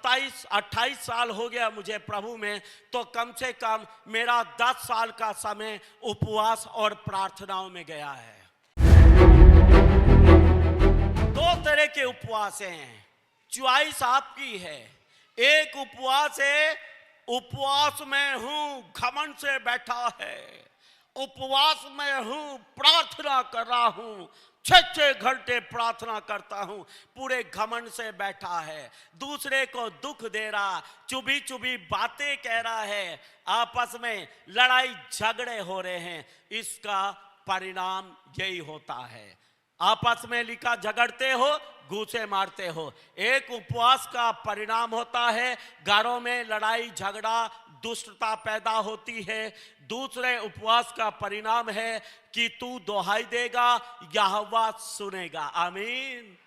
27-28 साल हो गया मुझे प्रभु में, तो कम से कम मेरा 10 साल का समय उपवास और प्रार्थनाओं में गया है। 2 तरह के उपवास हैं, चॉइस आपकी है। एक उपवास है, उपवास में हूं, घमंड से बैठा है, उपवास में हूं, प्रार्थना कर रहा हूं, 6-6 घंटे प्रार्थना करता हूं, पूरे घमंड से बैठा है, दूसरे को दुख दे रहा, चुभी चुभी बातें कह रहा है, आपस में लड़ाई झगड़े हो रहे हैं। इसका परिणाम यही होता है, आपस में लिखा झगड़ते हो, घूसे मारते हो। एक उपवास का परिणाम होता है घरों में लड़ाई झगड़ा, दुष्टता पैदा होती है। दूसरे उपवास का परिणाम है कि तू दुहाई देगा, यहोवा सुनेगा। आमीन।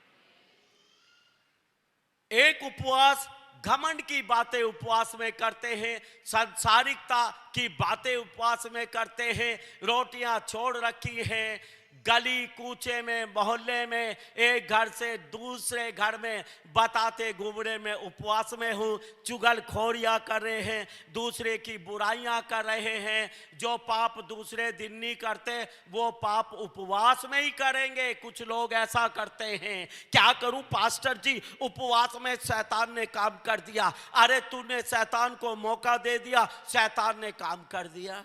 एक उपवास घमंड की बातें उपवास में करते हैं, सांसारिकता की बातें उपवास में करते हैं, रोटियां छोड़ रखी हैं, गली कूचे में मोहल्ले में एक घर से दूसरे घर में बताते घूमने में उपवास में हूँ, चुगलखोरियाँ कर रहे हैं, दूसरे की बुराइयां कर रहे हैं। जो पाप दूसरे दिन नहीं करते वो पाप उपवास में ही करेंगे। कुछ लोग ऐसा करते हैं, क्या करूं पास्टर जी, उपवास में शैतान ने काम कर दिया। अरे तूने शैतान को मौका दे दिया, शैतान ने काम कर दिया।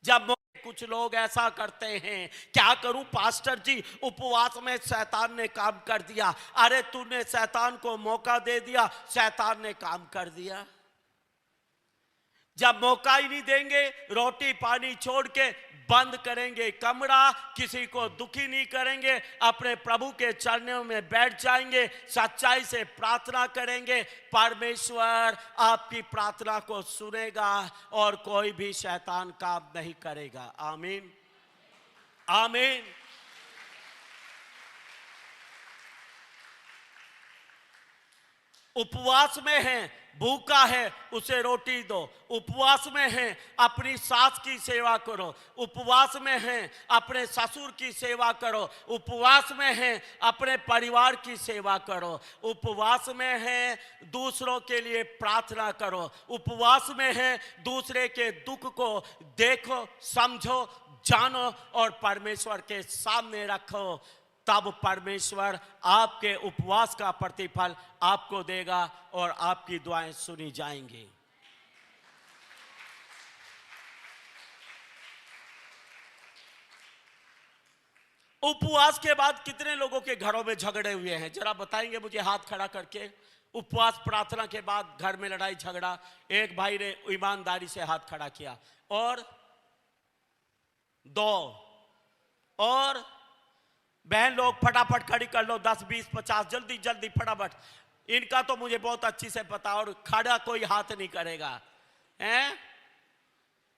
जब कुछ लोग ऐसा करते हैं, क्या करूं पास्टर जी, उपवास में शैतान ने काम कर दिया। अरे तूने शैतान को मौका दे दिया, शैतान ने काम कर दिया। जब मौका ही नहीं देंगे, रोटी पानी छोड़ के बंद करेंगे कमरा, किसी को दुखी नहीं करेंगे, अपने प्रभु के चरणों में बैठ जाएंगे, सच्चाई से प्रार्थना करेंगे, परमेश्वर आपकी प्रार्थना को सुनेगा और कोई भी शैतान काम नहीं करेगा। आमीन, आमीन। उपवास में हैं, भूखा है उसे रोटी दो। उपवास में हैं, अपनी सास की सेवा करो। उपवास में हैं, अपने ससुर की सेवा करो। उपवास में हैं, अपने परिवार की सेवा करो। उपवास में हैं, दूसरों के लिए प्रार्थना करो। उपवास में हैं, दूसरे के दुख को देखो, समझो, जानो और परमेश्वर के सामने रखो। तब परमेश्वर आपके उपवास का प्रतिफल आपको देगा और आपकी दुआएं सुनी जाएंगी। उपवास के बाद कितने लोगों के घरों में झगड़े हुए हैं, जरा बताएंगे मुझे हाथ खड़ा करके। उपवास प्रार्थना के बाद घर में लड़ाई झगड़ा। एक भाई ने ईमानदारी से हाथ खड़ा किया। और 2 और बहन लोग फटाफट खड़ी कर लो, 10 20 50 जल्दी जल्दी फटाफट। इनका तो मुझे बहुत अच्छी से पता, और खड़ा कोई हाथ नहीं करेगा हैं।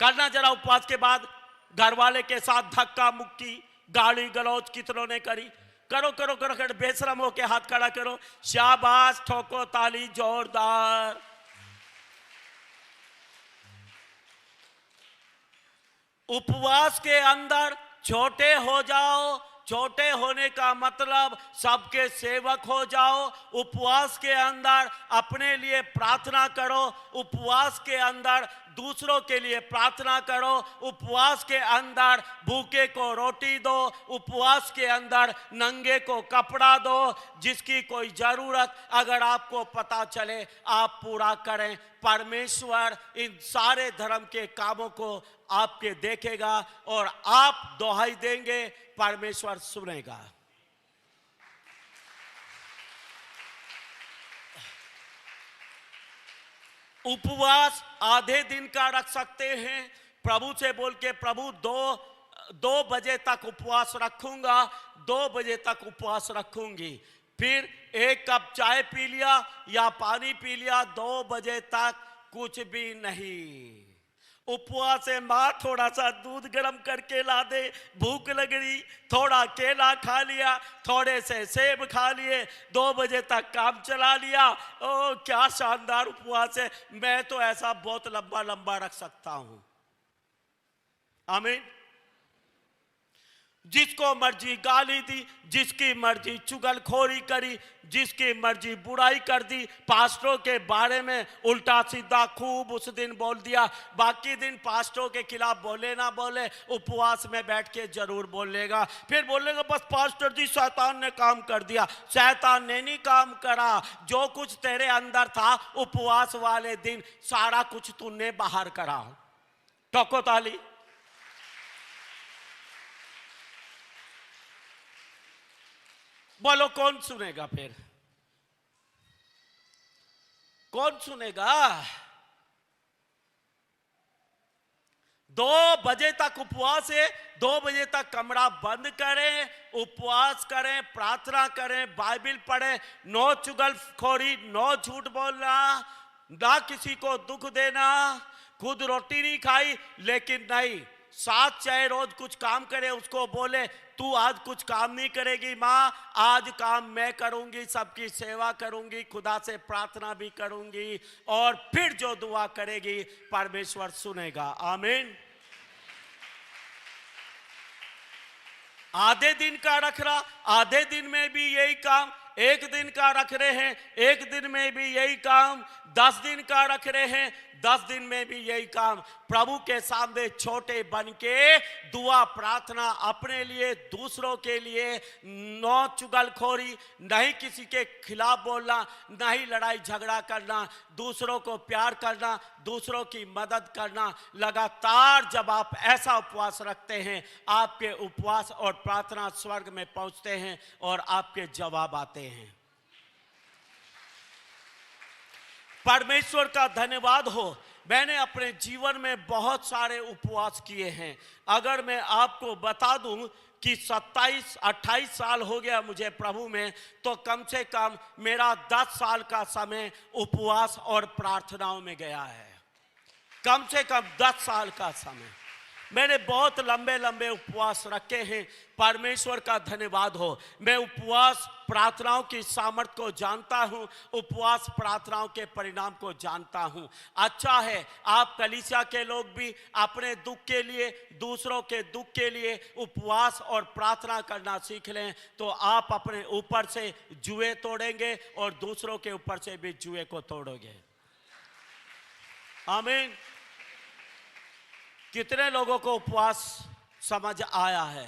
करना जरा उपवास के बाद घर वाले के साथ धक्का मुक्की, गाली गलौज कितनों ने करी। करो करो करो करो, बेशरम होके हाथ खड़ा करो। शाबाश, ठोको ताली जोरदार। उपवास के अंदर छोटे हो जाओ। छोटे होने का मतलब सबके सेवक हो जाओ। उपवास के अंदर अपने लिए प्रार्थना करो। उपवास के अंदर दूसरों के लिए प्रार्थना करो। उपवास के अंदर भूखे को रोटी दो। उपवास के अंदर नंगे को कपड़ा दो। जिसकी कोई जरूरत अगर आपको पता चले आप पूरा करें। परमेश्वर इन सारे धर्म के कामों को आपके देखेगा और आप दुहाई देंगे, परमेश्वर सुनेगा। उपवास आधे दिन का रख सकते हैं। प्रभु से बोल के, प्रभु 2 बजे तक उपवास रखूंगा, 2 बजे तक उपवास रखूंगी। फिर 1 कप चाय पी लिया या पानी पी लिया, 2 बजे तक कुछ भी नहीं। उपवास से माँ थोड़ा सा दूध गर्म करके ला दे, भूख लग रही, थोड़ा केला खा लिया, थोड़े से सेब खा लिए, 2 बजे तक काम चला लिया। ओ क्या शानदार उपवास है। मैं तो ऐसा बहुत लंबा लंबा रख सकता हूं। आमीन। जिसको मर्जी गाली दी, जिसकी मर्जी चुगलखोरी करी, जिसकी मर्जी बुराई कर दी, पास्टरों के बारे में उल्टा सीधा खूब उस दिन बोल दिया। बाकी दिन पास्टरों के खिलाफ बोले ना बोले, उपवास में बैठ के जरूर बोलेगा। फिर बोलेगा बस पास्टर जी शैतान ने काम कर दिया। शैतान ने नहीं काम करा, जो कुछ तेरे अंदर था उपवास वाले दिन सारा कुछ तूने बाहर करा। ठोको ताली। बोलो कौन सुनेगा? फिर कौन सुनेगा? 2 बजे तक उपवास है, 2 बजे तक कमरा बंद करें, उपवास करें, प्रार्थना करें, बाइबल पढ़ें। नो चुगलखोरी, नो झूठ बोलना, ना किसी को दुख देना। खुद रोटी नहीं खाई लेकिन नहीं, साथ चाहे रोज कुछ काम करे, उसको बोले तू आज कुछ काम नहीं करेगी माँ, आज काम मैं करूंगी, सबकी सेवा करूंगी, खुदा से प्रार्थना भी करूंगी, और फिर जो दुआ करेगी परमेश्वर सुनेगा। आमीन। आधे दिन का रख रहा, आधे दिन में भी यही काम, 1 दिन का रख रहे हैं, 1 दिन में भी यही काम, 10 दिन का रख रहे हैं, 10 दिन में भी यही काम। प्रभु के सामने छोटे बन के दुआ प्रार्थना अपने लिए, दूसरों के लिए, नो चुगलखोरी, नहीं किसी के खिलाफ बोलना, नहीं लड़ाई झगड़ा करना, दूसरों को प्यार करना, दूसरों की मदद करना। लगातार जब आप ऐसा उपवास रखते हैं, आपके उपवास और प्रार्थना स्वर्ग में पहुंचते हैं और आपके जवाब आते हैं। परमेश्वर का धन्यवाद हो, मैंने अपने जीवन में बहुत सारे उपवास किए हैं। अगर मैं आपको बता दूं कि 27-28 साल हो गया मुझे प्रभु में, तो कम से कम मेरा 10 साल का समय उपवास और प्रार्थनाओं में गया है। कम से कम 10 साल का समय मैंने बहुत लंबे लंबे उपवास रखे हैं। परमेश्वर का धन्यवाद हो, मैं उपवास प्रार्थनाओं की सामर्थ को जानता हूं, उपवास प्रार्थनाओं के परिणाम को जानता हूं। अच्छा है आप कलीसिया के लोग भी अपने दुख के लिए, दूसरों के दुख के लिए उपवास और प्रार्थना करना सीख लें, तो आप अपने ऊपर से जुए तोड़ेंगे और दूसरों के ऊपर से भी जुए को तोड़ोगे। आमीन। कितने लोगों को उपवास समझ आया है?